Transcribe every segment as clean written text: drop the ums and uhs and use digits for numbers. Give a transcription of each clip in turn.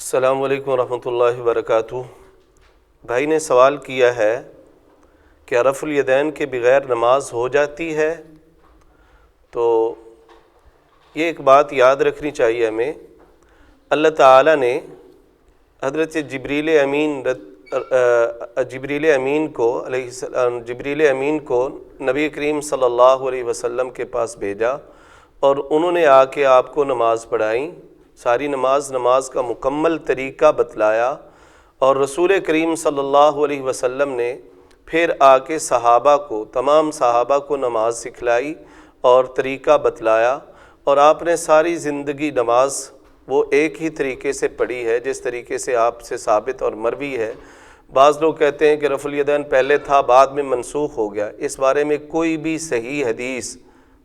السلام علیکم ورحمۃ اللہ وبرکاتہ۔ بھائی نے سوال کیا ہے کہ رفع الیدین کے بغیر نماز ہو جاتی ہے؟ تو یہ ایک بات یاد رکھنی چاہیے ہمیں، اللہ تعالیٰ نے حضرت جبریل امین کو نبی کریم صلی اللہ علیہ وسلم کے پاس بھیجا اور انہوں نے آ کے آپ کو نماز پڑھائیں، ساری نماز کا مکمل طریقہ بتلایا، اور رسول کریم صلی اللہ علیہ وسلم نے پھر آ کے تمام صحابہ کو نماز سکھلائی اور طریقہ بتلایا، اور آپ نے ساری زندگی نماز وہ ایک ہی طریقے سے پڑھی ہے جس طریقے سے آپ سے ثابت اور مروی ہے۔ بعض لوگ کہتے ہیں کہ رفع الیدین پہلے تھا بعد میں منسوخ ہو گیا، اس بارے میں کوئی بھی صحیح حدیث،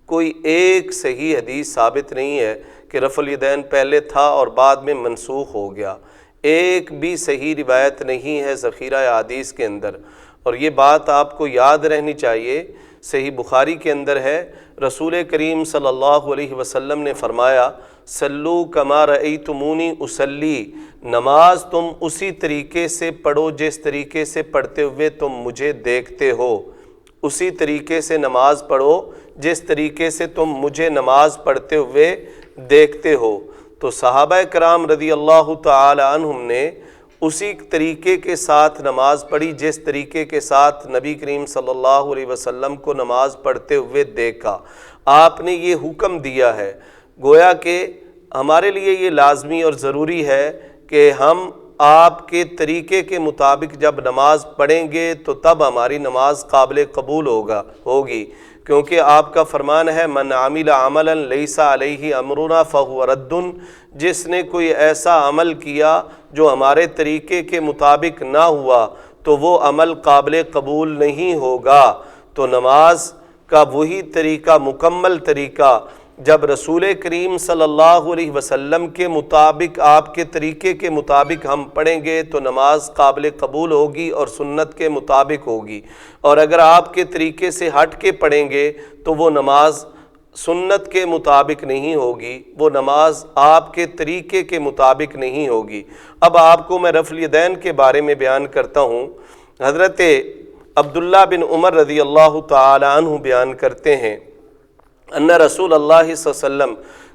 کوئی ایک صحیح حدیث ثابت نہیں ہے کہ رفع الیدین پہلے تھا اور بعد میں منسوخ ہو گیا، ایک بھی صحیح روایت نہیں ہے ذخیرہ احادیث کے اندر۔ اور یہ بات آپ کو یاد رہنی چاہیے، صحیح بخاری کے اندر ہے، رسول کریم صلی اللہ علیہ وسلم نے فرمایا صلو کما رأیتمونی اصلی، نماز تم اسی طریقے سے پڑھو جس طریقے سے پڑھتے ہوئے تم مجھے دیکھتے ہو، اسی طریقے سے نماز پڑھو جس طریقے سے تم مجھے نماز پڑھتے ہوئے دیکھتے ہو۔ تو صحابہ کرام رضی اللہ تعالی عنہم نے اسی طریقے کے ساتھ نماز پڑھی جس طریقے کے ساتھ نبی کریم صلی اللہ علیہ وسلم کو نماز پڑھتے ہوئے دیکھا۔ آپ نے یہ حکم دیا ہے، گویا کہ ہمارے لیے یہ لازمی اور ضروری ہے کہ ہم آپ کے طریقے کے مطابق جب نماز پڑھیں گے تو تب ہماری نماز قابل قبول ہوگی، کیونکہ آپ کا فرمان ہے من عمل عملا لیس علیہ امرنا فہو رد، جس نے کوئی ایسا عمل کیا جو ہمارے طریقے کے مطابق نہ ہوا تو وہ عمل قابل قبول نہیں ہوگا۔ تو نماز کا وہی طریقہ، مکمل طریقہ جب رسول کریم صلی اللہ علیہ وسلم کے مطابق، آپ کے طریقے کے مطابق ہم پڑھیں گے تو نماز قابل قبول ہوگی اور سنت کے مطابق ہوگی، اور اگر آپ کے طریقے سے ہٹ کے پڑھیں گے تو وہ نماز سنت کے مطابق نہیں ہوگی، وہ نماز آپ کے طریقے کے مطابق نہیں ہوگی۔ اب آپ کو میں رفع الیدین کے بارے میں بیان کرتا ہوں۔ حضرت عبداللہ بن عمر رضی اللہ تعالی عنہ بیان کرتے ہیں ان رسول اللہ صلی اللہ علیہ وسلم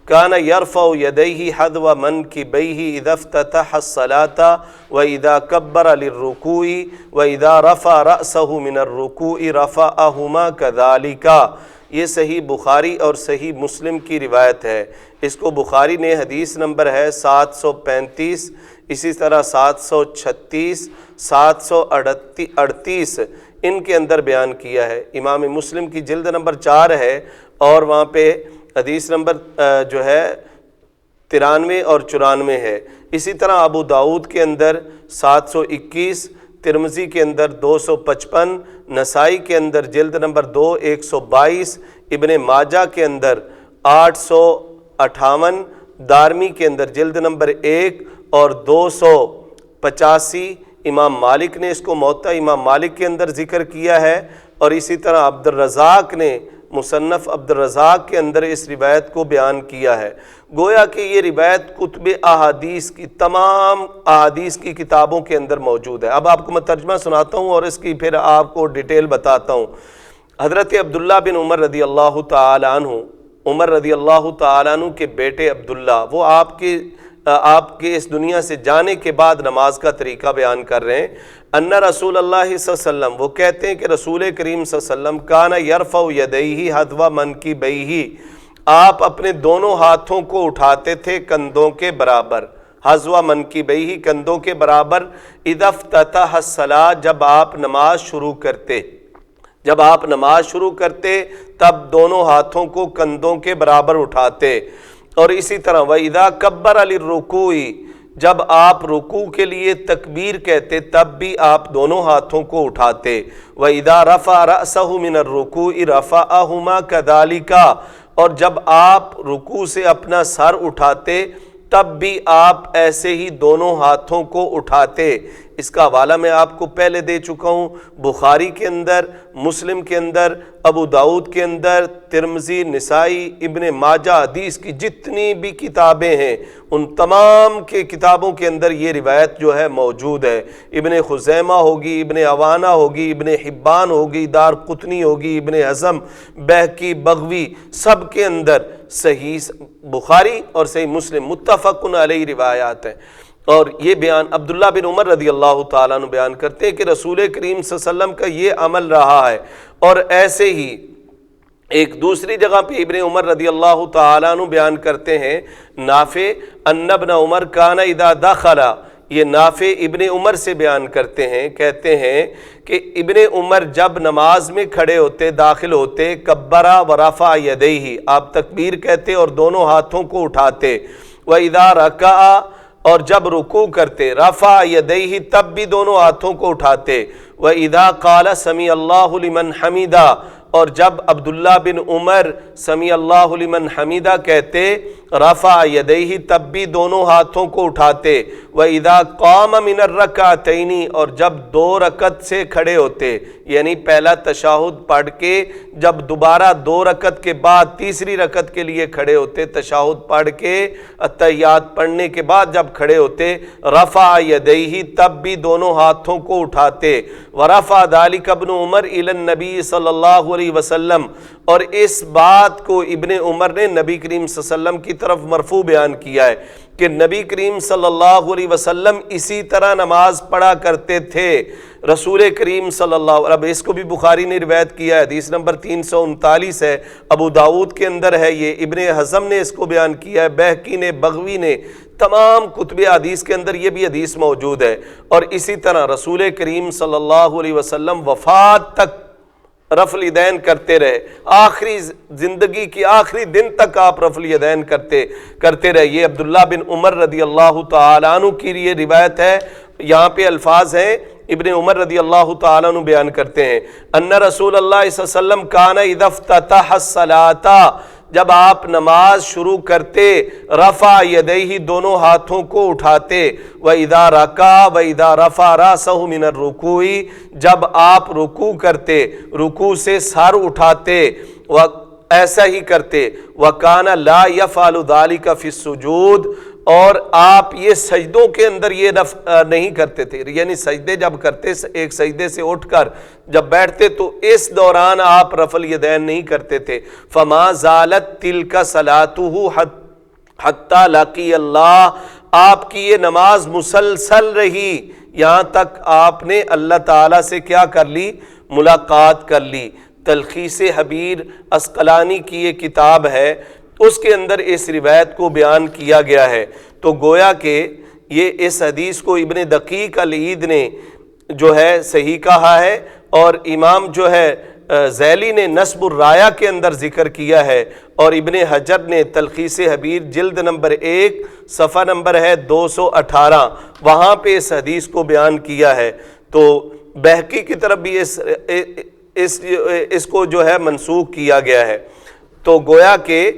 کان یرفع یدیہ حذو منکبیہ اذا افتتح الصلاة واذا کبر للرکوع واذا رفع رأسہ من الرکوع رفعہما کذالک۔ یہ صحیح بخاری اور صحیح مسلم کی روایت ہے۔ اس کو بخاری نے حدیث نمبر ہے 735، اسی طرح 736، 738 ان کے اندر بیان کیا ہے۔ امام مسلم کی جلد نمبر 4 ہے اور وہاں پہ حدیث نمبر جو ہے 93 اور 94 ہے۔ اسی طرح ابو داؤد کے اندر 721، ترمذی کے اندر 255، نسائی کے اندر جلد نمبر 2 122، ابن ماجہ کے اندر 858، دارمی کے اندر جلد نمبر 1 اور 285۔ امام مالک نے اس کو موطا امام مالک کے اندر ذکر کیا ہے، اور اسی طرح عبد الرزاق نے مصنف عبد الرزاق کے اندر اس روایت کو بیان کیا ہے۔ گویا کہ یہ روایت کتب احادیث کی تمام احادیث کی کتابوں کے اندر موجود ہے۔ اب آپ کو میں ترجمہ سناتا ہوں اور اس کی پھر آپ کو ڈیٹیل بتاتا ہوں۔ حضرت عبداللہ بن عمر رضی اللہ تعالی عنہ، عمر رضی اللہ تعالی عنہ کے بیٹے عبداللہ، وہ آپ کے اس دنیا سے جانے کے بعد نماز کا طریقہ بیان کر رہے ہیں۔ ان رسول اللہ صلی اللہ علیہ وسلم، وہ کہتے ہیں کہ رسول کریم صلی اللہ علیہ وسلم کان یرفع یدیہ حذو منکبیہ، آپ اپنے دونوں ہاتھوں کو اٹھاتے تھے کندھوں کے برابر، حذو منکبیہ کندھوں کے برابر، اذا افتتح الصلاۃ جب آپ نماز شروع کرتے تب دونوں ہاتھوں کو کندھوں کے برابر اٹھاتے، اور اسی طرح وَإِذَا كَبَّرَ لِلرُّكُوعِ جب آپ رکوع کے لیے تکبیر کہتے تب بھی آپ دونوں ہاتھوں کو اٹھاتے، وَإِذَا رَفَعَ رَأْسَهُ مِنَ الرُّكُوعِ رَفَعَهُمَا كَذَلِكَ اور جب آپ رکوع سے اپنا سر اٹھاتے تب بھی آپ ایسے ہی دونوں ہاتھوں کو اٹھاتے۔ اس کا حوالہ میں آپ کو پہلے دے چکا ہوں، بخاری کے اندر، مسلم کے اندر، ابو داؤد کے اندر، ترمذی، نسائی، ابن ماجہ، حدیث کی جتنی بھی کتابیں ہیں ان تمام کے کتابوں کے اندر یہ روایت جو ہے موجود ہے۔ ابن خزیمہ ہوگی، ابن عوانہ ہوگی، ابن حبان ہوگی، دار قطنی ہوگی، ابن حزم، بہقی، بغوی، سب کے اندر صحیح بخاری اور صحیح مسلم متفق علیہ روایات ہیں۔ اور یہ بیان عبداللہ بن عمر رضی اللہ تعالیٰ عنہ بیان کرتے ہیں کہ رسول کریم صلی اللہ علیہ وسلم کا یہ عمل رہا ہے۔ اور ایسے ہی ایک دوسری جگہ پہ ابن عمر رضی اللہ تعالیٰ عنہ بیان کرتے ہیں، نافع ان ابن عمر کان اذا دخل، یہ نافع ابن عمر سے بیان کرتے ہیں، کہتے ہیں کہ ابن عمر جب نماز میں کھڑے ہوتے، داخل ہوتے، کبرا ورفع یدیہ، آپ تکبیر کہتے اور دونوں ہاتھوں کو اٹھاتے، وَإِذَا رَكَعَ، اور جب رکوع کرتے، رفع یدیہ، تب بھی دونوں ہاتھوں کو اٹھاتے، وَإِذَا قَالَ سَمِعَ اللَّهُ لِمَنْ حَمِدَهُ، اور جب عبداللہ بن عمر سمیع اللہ لمن حمیدہ کہتے، رفع یدیہ، تب بھی دونوں ہاتھوں کو اٹھاتے، وَإِذَا قَامَ مِنَ الرَّكْعَتَيْنِ، اور جب دو رکعت سے کھڑے ہوتے، یعنی پہلا تشہد پڑھ کے جب دوبارہ دو رکعت کے بعد تیسری رکعت کے لیے کھڑے ہوتے، تشہد پڑھ کے اتحیات پڑھنے کے بعد جب کھڑے ہوتے، رفع یدیہ، تب بھی دونوں ہاتھوں کو اٹھاتے، وَرَفَعَ ذَلِكَ ابْنُ عُمَرَ إِلَى النَّبِيِّ صلی اللہ علیہ وسلم، اور اس بات کو ابن عمر نے نبی کریم صلی اللہ علیہ وسلم کی طرف مرفوع بیان کیا ہے کہ نبی کریم صلی اللہ علیہ وسلم اسی طرح نماز پڑھا کرتے تھے۔ رسول کریم صلی اللہ علیہ وسلم، اس کو بھی بخاری نے روایت کیا ہے، حدیث نمبر 339 ہے، ابو داؤد کے اندر ہے، یہ ابن حزم نے اس کو بیان کیا ہے، بہقی نے، بغوی نے، تمام کتب حدیث کے اندر یہ بھی حدیث موجود ہے۔ اور اسی طرح رسول کریم صلی اللہ علیہ وسلم وفات تک رفع الیدین کرتے رہے، آخری زندگی کی آخری دن تک آپ رفع الیدین کرتے رہے۔ یہ عبداللہ بن عمر رضی اللہ تعالیٰ عنہ کی یہ روایت ہے۔ یہاں پہ الفاظ ہیں، ابن عمر رضی اللہ تعالیٰ عنہ بیان کرتے ہیں، ان رسول اللہ صلی اللہ علیہ وسلم کان اذا افتتح الصلاۃ، جب آپ نماز شروع کرتے، رفع یدیہ، دونوں ہاتھوں کو اٹھاتے، وَإِذَا رَكَعَ وَإِذَا رَفَعَ رَأْسَهُ مِنَ الرُّكُوعِ، جب آپ رکوع کرتے، رکوع سے سر اٹھاتے، ایسا ہی کرتے، وَكَانَ لَا يَفْعَلُ ذَلِكَ فِي السُّجُودِ، اور آپ یہ سجدوں کے اندر یہ نہیں کرتے تھے، یعنی سجدے جب کرتے، ایک سجدے سے اٹھ کر جب بیٹھتے تو اس دوران آپ رفع الیدین نہیں کرتے تھے۔ فما زالت تلک صلاتہ حتی لقی اللہ، آپ کی یہ نماز مسلسل رہی یہاں تک آپ نے اللہ تعالیٰ سے کیا کر لی؟ ملاقات کر لی۔ تلخیص حبیر عسقلانی کی یہ کتاب ہے، اس کے اندر اس روایت کو بیان کیا گیا ہے۔ تو گویا کہ یہ اس حدیث کو ابن دقیق العید نے جو ہے صحیح کہا ہے، اور امام جو ہے ذیلی نے نصب الرایہ کے اندر ذکر کیا ہے، اور ابن حجر نے تلخیص حبیر جلد نمبر 1 صفحہ نمبر ہے 218، وہاں پہ اس حدیث کو بیان کیا ہے۔ تو بہقی کی طرف بھی اس کو جو ہے منسوخ کیا گیا ہے۔ تو گویا کہ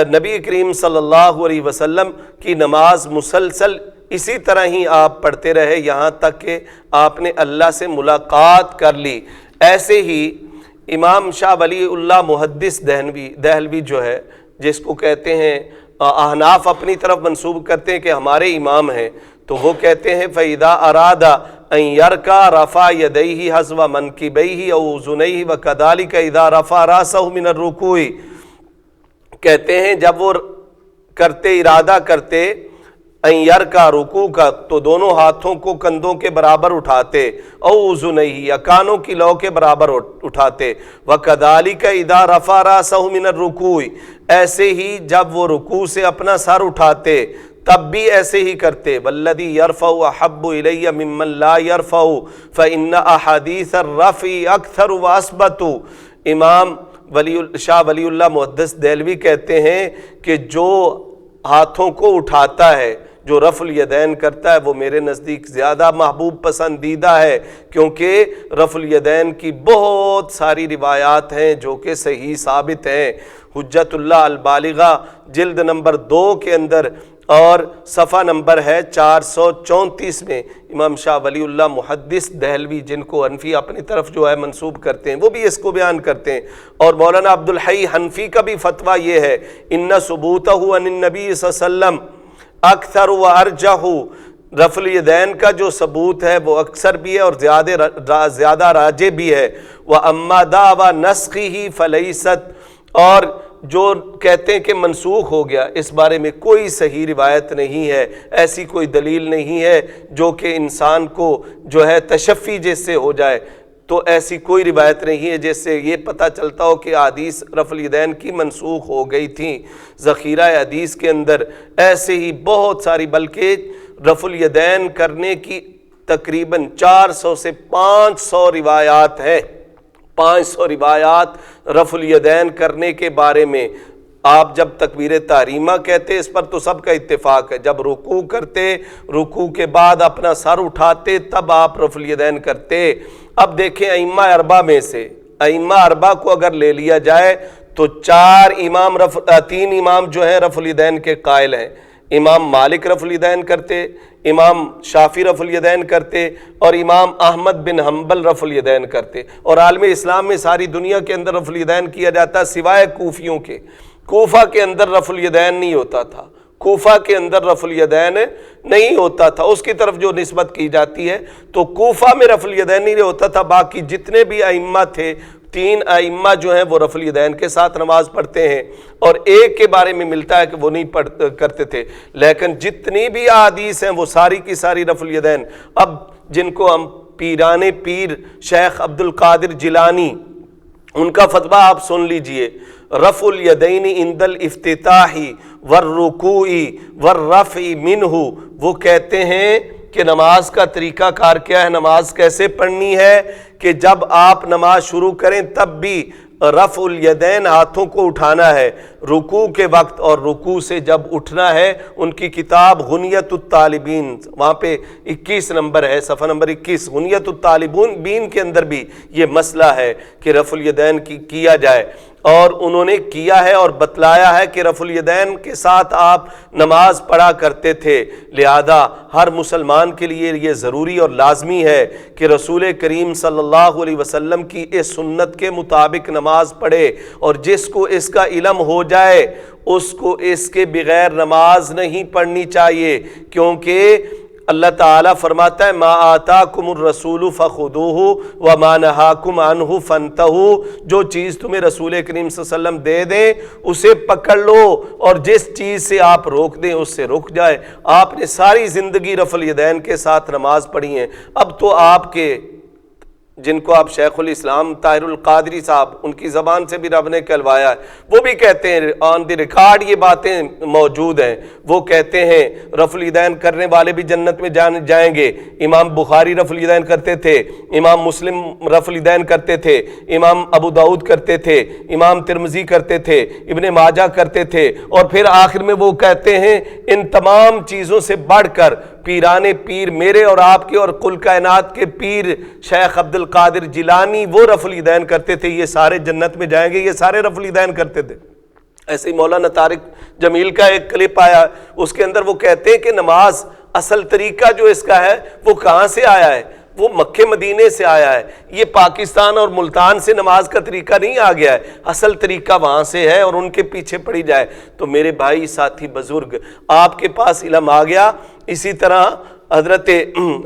نبی کریم صلی اللہ علیہ وسلم کی نماز مسلسل اسی طرح ہی آپ پڑھتے رہے یہاں تک کہ آپ نے اللہ سے ملاقات کر لی۔ ایسے ہی امام شاہ ولی اللہ محدث دہلوی جو ہے، جس کو کہتے ہیں احناف اپنی طرف منسوب کرتے ہیں کہ ہمارے امام ہیں، تو وہ کہتے ہیں فَإِذَا أَرَادَ أَن يَرْكَعَ رَفَعَ يَدَيْهِ حَذْوَ مَنْكِبَيْهِ أَوْ أُذُنَيْهِ وَكَذَلِكَ إِذَا رَفَعَ رَأْسَهُ مِنَ الرُّكُوعِ، کہتے ہیں جب وہ کرتے، ارادہ کرتے ان یرکع، رکوع کا، تو دونوں ہاتھوں کو کندھوں کے برابر اٹھاتے، او اذنیہ، یا کانوں کی لو کے برابر اٹھاتے، وکذالک اذا رفع راسہ من الرکوع، ایسے ہی جب وہ رکوع سے اپنا سر اٹھاتے تب بھی ایسے ہی کرتے، والذی یرفع احب الی ممن لا یرفع فان احادیث الرفع اکثر واثبت۔ امام شاہ ولی اللہ محدث دہلوی کہتے ہیں کہ جو ہاتھوں کو اٹھاتا ہے، جو رفع الیدین کرتا ہے، وہ میرے نزدیک زیادہ محبوب پسندیدہ ہے، کیونکہ رفع الیدین کی بہت ساری روایات ہیں جو کہ صحیح ثابت ہیں۔ حجت اللہ البالغہ جلد نمبر 2 کے اندر اور صفحہ نمبر ہے 434 میں امام شاہ ولی اللہ محدث دہلوی، جن کو حنفی اپنی طرف جو ہے منسوب کرتے ہیں، وہ بھی اس کو بیان کرتے ہیں۔ اور مولانا عبد الحی حنفی کا بھی فتویٰ یہ ہے، ان ثبوتہ عن النبی صلی اللہ علیہ وسلم اکثر و ارجح، رفع الیدین کا جو ثبوت ہے وہ اکثر بھی ہے اور زیادہ راجح بھی ہے۔ وَأَمَّا دَعْوَى نَسْخِهِ فَلَيْسَتْ، اور جو کہتے ہیں کہ منسوخ ہو گیا، اس بارے میں کوئی صحیح روایت نہیں ہے، ایسی کوئی دلیل نہیں ہے جو کہ انسان کو جو ہے تشفی جس سے ہو جائے، تو ایسی کوئی روایت نہیں ہے جس سے یہ پتہ چلتا ہو کہ حدیث رفع الیدین کی منسوخ ہو گئی تھیں۔ ذخیرہ حدیث کے اندر ایسے ہی بہت ساری، بلکہ رفع الیدین کرنے کی تقریباً 400 سے 500 روایات ہیں، 500 روایات رفع الیدین کرنے کے بارے میں۔ آپ جب تکبیر تحریمہ کہتے، اس پر تو سب کا اتفاق ہے، جب رکوع کرتے، رکوع کے بعد اپنا سر اٹھاتے، تب آپ رفع الیدین کرتے۔ اب دیکھیں ائمہ اربعہ میں سے، ائمہ اربعہ کو اگر لے لیا جائے تو 3 امام جو ہیں رفع الیدین کے قائل ہیں۔ امام مالک رفع الیدین کرتے، امام شافعی رفع الیدین کرتے، اور امام احمد بن حنبل رفع الیدین کرتے۔ اور عالم اسلام میں ساری دنیا کے اندر رفع الیدین کیا جاتا سوائے کوفیوں کے۔ کوفہ کے اندر رفع الیدین نہیں ہوتا تھا، کوفہ کے اندر رفع الیدین نہیں ہوتا تھا، اس کی طرف جو نسبت کی جاتی ہے تو کوفہ میں رفع الیدین نہیں ہوتا تھا۔ باقی جتنے بھی ائمہ تھے، 3 ائمہ جو ہیں وہ رفع الیدین کے ساتھ نماز پڑھتے ہیں، اور ایک کے بارے میں ملتا ہے کہ وہ نہیں کرتے تھے، لیکن جتنی بھی احادیث ہیں وہ ساری کی ساری رفع الیدین۔ اب جن کو ہم پیران پیر شیخ عبد القادر جیلانی، ان کا فتویٰ آپ سن لیجئے، رفع الیدین عند الافتتاح والرکوع والرفع منہ، وہ کہتے ہیں کہ نماز کا طریقہ کار کیا ہے، نماز کیسے پڑھنی ہے، کہ جب آپ نماز شروع کریں تب بھی رفع الیدین ہاتھوں کو اٹھانا ہے رکوع کے وقت، اور رکوع سے جب اٹھنا ہے۔ ان کی کتاب غنیۃ الطالبین، وہاں پہ 21 نمبر ہے، صفحہ نمبر 21، غنیۃ الطالبین کے اندر بھی یہ مسئلہ ہے کہ رفع الیدین کیا جائے، اور انہوں نے کیا ہے اور بتلایا ہے کہ رفع الیدین کے ساتھ آپ نماز پڑھا کرتے تھے۔ لہذا ہر مسلمان کے لیے یہ ضروری اور لازمی ہے کہ رسول کریم صلی اللہ علیہ وسلم کی اس سنت کے مطابق نماز پڑھے، اور جس کو اس کا علم ہو جائے اس کو اس کے بغیر نماز نہیں پڑھنی چاہیے، کیونکہ اللہ تعالیٰ فرماتا ہے ما آتاکم الرسول فخذوہ وما نہاکم عنہ فانتہوا، جو چیز تمہیں رسول کریم صلی اللہ علیہ وسلم دے دیں اسے پکڑ لو، اور جس چیز سے آپ روک دیں اس سے رک جائے۔ آپ نے ساری زندگی رفع الیدین کے ساتھ نماز پڑھی ہے۔ اب تو آپ کے جن کو آپ شیخ الاسلام طاہر القادری صاحب، ان کی زبان سے بھی رب نے کہلوایا ہے، وہ بھی کہتے ہیں آن دی ریکارڈ یہ باتیں موجود ہیں، وہ کہتے ہیں رفع الیدین کرنے والے بھی جنت میں جائیں گے۔ امام بخاری رفع الیدین کرتے تھے، امام مسلم رفع الیدین کرتے تھے، امام ابو داؤد کرتے تھے، امام ترمذی کرتے تھے، ابن ماجہ کرتے تھے، اور پھر آخر میں وہ کہتے ہیں ان تمام چیزوں سے بڑھ کر پیران پیر میرے اور آپ کے اور کل کائنات کے پیر شیخ عبد القادر جیلانی وہ رفع الیدین کرتے تھے، یہ سارے جنت میں جائیں گے، یہ سارے رفع الیدین کرتے تھے۔ ایسے ہی مولانا طارق جمیل کا ایک کلپ آیا، اس کے اندر وہ کہتے ہیں کہ نماز اصل طریقہ جو اس کا ہے وہ کہاں سے آیا ہے، وہ مکہ مدینے سے آیا ہے، یہ پاکستان اور ملتان سے نماز کا طریقہ نہیں آ گیا ہے، اصل طریقہ وہاں سے ہے، اور ان کے پیچھے پڑی جائے۔ تو میرے بھائی ساتھی بزرگ، آپ کے پاس علم آ گیا۔ اسی طرح حضرت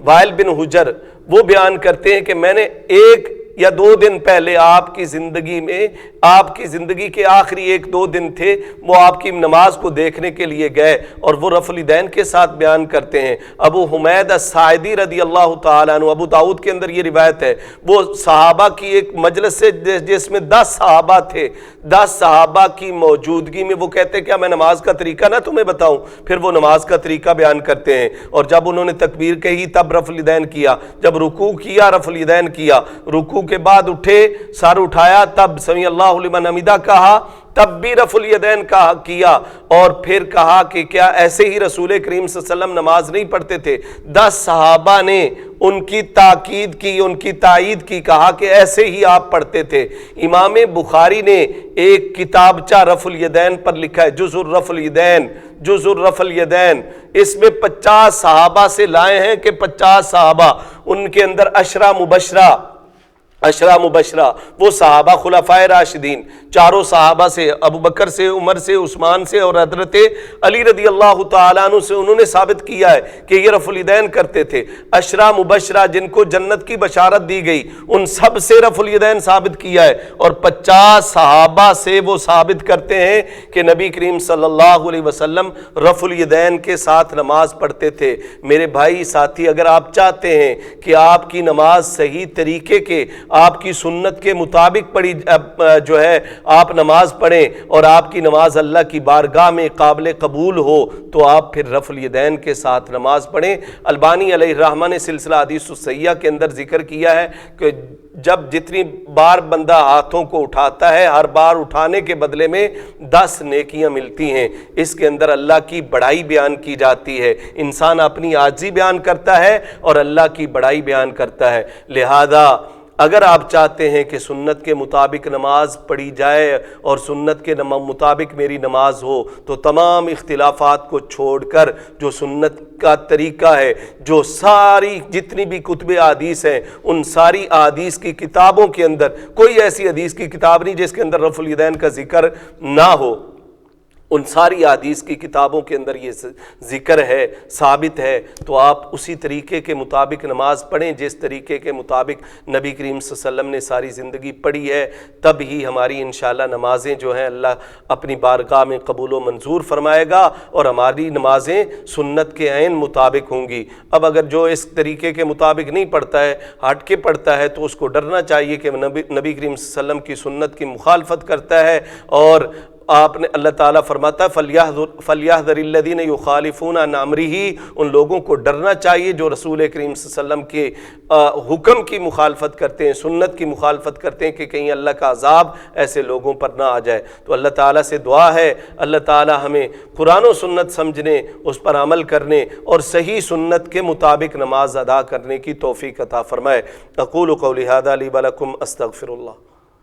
وائل بن حجر وہ بیان کرتے ہیں کہ میں نے 1 یا 2 دن پہلے آپ کی زندگی میں، آپ کی زندگی کے آخری 1-2 دن تھے، وہ آپ کی نماز کو دیکھنے کے لیے گئے، اور وہ رفع الیدین کے ساتھ بیان کرتے ہیں۔ ابو حمید الساعدی رضی اللہ تعالیٰ عنہ، ابو داؤد کے اندر یہ روایت ہے، وہ صحابہ کی ایک مجلس سے جس میں 10 صحابہ تھے، 10 صحابہ کی موجودگی میں وہ کہتے ہیں کیا میں نماز کا طریقہ نہ تمہیں بتاؤں، پھر وہ نماز کا طریقہ بیان کرتے ہیں، اور جب انہوں نے تکبیر کہی تب رفع الیدین کیا، جب رکوع کیا رفع الیدین کیا، رکوع کے بعد اٹھے، سر اٹھایا، تب سمیع اللہ لمن حمیدہ کہا، تب بھی رفع الیدین کیا، اور پھر کہا کہ کیا ایسے ہی رسول کریم صلی اللہ علیہ وسلم نماز نہیں پڑھتے تھے؟ 10 صحابہ نے ان کی تاکید کی، ان کی تائید کی، کہا کہ ایسے ہی آپ پڑھتے تھے۔ امام بخاری نے ایک کتابچہ رفع الیدین پر لکھا ہے، جزء الرفع الیدین، جزء الرفع الیدین، اس میں 50 صحابہ سے لائے ہیں کہ 50 صحابہ، ان کے اندر عشرہ مبشرہ وہ صحابہ خلفائے راشدین، چاروں صحابہ سے، ابو بکر سے، عمر سے، عثمان سے اور حضرت علی رضی اللہ تعالیٰ عنہ سے، انہوں نے ثابت کیا ہے کہ یہ رفع الیدین کرتے تھے۔ عشرہ مبشرہ جن کو جنت کی بشارت دی گئی، ان سب سے رفع الیدین ثابت کیا ہے، اور 50 صحابہ سے وہ ثابت کرتے ہیں کہ نبی کریم صلی اللہ علیہ وسلم رفع الیدین کے ساتھ نماز پڑھتے تھے۔ میرے بھائی ساتھی، اگر آپ چاہتے ہیں کہ آپ کی نماز صحیح طریقے کے، آپ کی سنت کے مطابق پڑھی جو ہے آپ نماز پڑھیں، اور آپ کی نماز اللہ کی بارگاہ میں قابل قبول ہو، تو آپ پھر رفع الیدین کے ساتھ نماز پڑھیں۔ البانی علیہ الرحمہ نے سلسلہ حدیث الصحیحہ کے اندر ذکر کیا ہے کہ جب جتنی بار بندہ ہاتھوں کو اٹھاتا ہے، ہر بار اٹھانے کے بدلے میں 10 نیکیاں ملتی ہیں۔ اس کے اندر اللہ کی بڑائی بیان کی جاتی ہے، انسان اپنی عاجزی بیان کرتا ہے اور اللہ کی بڑائی بیان کرتا ہے۔ لہذا اگر آپ چاہتے ہیں کہ سنت کے مطابق نماز پڑھی جائے اور سنت کے مطابق میری نماز ہو، تو تمام اختلافات کو چھوڑ کر جو سنت کا طریقہ ہے، جو ساری جتنی بھی کتب احادیث ہیں، ان ساری احادیث کی کتابوں کے اندر کوئی ایسی حدیث کی کتاب نہیں جس کے اندر رفع الیدین کا ذکر نہ ہو، ان ساری احادیث کی کتابوں کے اندر یہ ذکر ہے، ثابت ہے، تو آپ اسی طریقے کے مطابق نماز پڑھیں جس طریقے کے مطابق نبی کریم صلی اللہ علیہ وسلم نے ساری زندگی پڑھی ہے۔ تب ہی ہماری انشاءاللہ نمازیں جو ہیں اللہ اپنی بارگاہ میں قبول و منظور فرمائے گا، اور ہماری نمازیں سنت کے عین مطابق ہوں گی۔ اب اگر جو اس طریقے کے مطابق نہیں پڑھتا ہے، ہٹ کے پڑھتا ہے، تو اس کو ڈرنا چاہیے کہ نبی کریم صلی اللہ علیہ وسلم کی سنت کی مخالفت کرتا ہے، اور آپ نے اللہ تعالیٰ فرماتا ہے فَلْيَحْذَرِ الَّذِينَ يُخَالِفُونَ عَنْ أَمْرِهِ، ان لوگوں کو ڈرنا چاہیے جو رسول کریم صلی اللہ علیہ وسلم کے حکم کی مخالفت کرتے ہیں، سنت کی مخالفت کرتے ہیں، کہ کہیں اللہ کا عذاب ایسے لوگوں پر نہ آ جائے۔ تو اللہ تعالیٰ سے دعا ہے اللہ تعالیٰ ہمیں قرآن و سنت سمجھنے، اس پر عمل کرنے اور صحیح سنت کے مطابق نماز ادا کرنے کی توفیق عطا فرمائے۔ اقول قولی ھذا لی ولکم استغفر اللہ۔